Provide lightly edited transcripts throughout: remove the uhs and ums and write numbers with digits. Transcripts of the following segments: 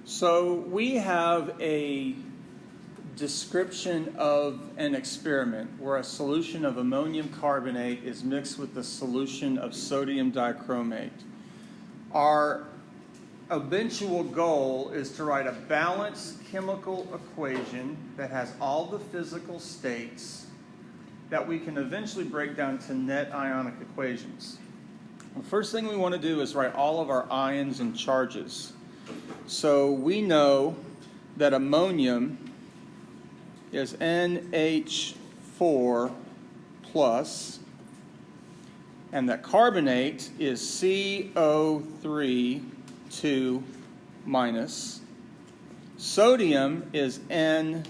So we have a description of an experiment where a solution of ammonium carbonate is mixed with a solution of sodium dichromate. Our eventual goal is to write a balanced chemical equation that has all the physical states that we can eventually break down to net ionic equations. The first thing we want to do is write all of our ions and charges. So we know that ammonium is NH4 plus, and that carbonate is CO3 2 minus. Sodium is Na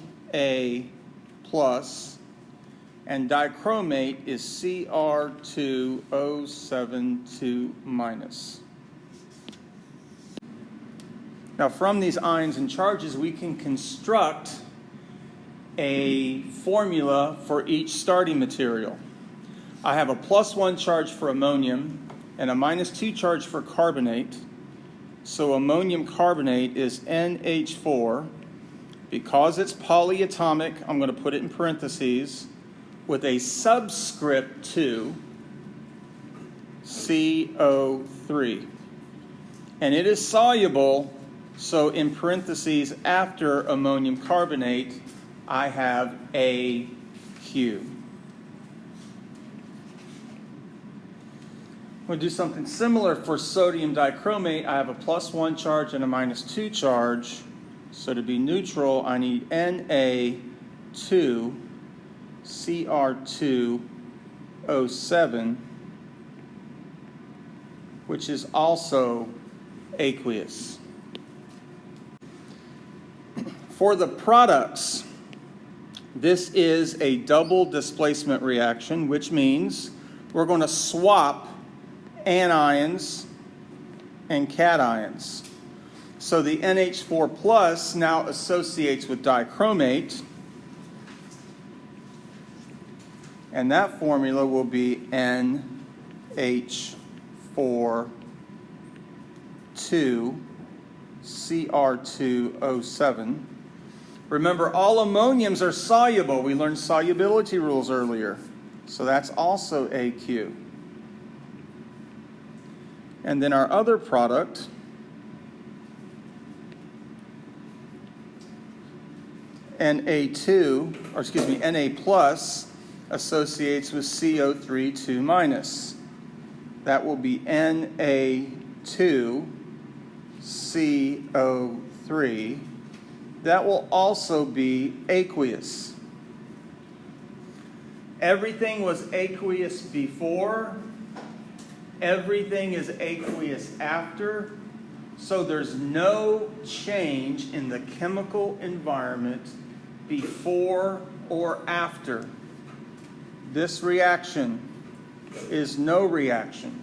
plus, and dichromate is Cr2O7 2 minus. Now, from these ions and charges, we can construct a formula for each starting material. I have a +1 charge for ammonium and a -2 charge for carbonate. So ammonium carbonate is NH4. Because it's polyatomic, I'm going to put it in parentheses with a subscript 2, CO3. And it is soluble, so in parentheses after ammonium carbonate, I have AQ. We'll do something similar for sodium dichromate. I have a +1 charge and a -2 charge. So to be neutral, I need Na2 Cr2O7, which is also aqueous. For the products, this is a double displacement reaction, which means we're going to swap anions and cations. So the NH4 plus now associates with dichromate, and that formula will be NH4 2 Cr2O7. Remember, all ammoniums are soluble. We learned solubility rules earlier. So that's also AQ. And then our other product, Na plus associates with CO3 2 minus. That will be Na2 CO3. That will also be aqueous. Everything was aqueous before. Everything is aqueous after. So there's no change in the chemical environment before or after. This reaction is no reaction.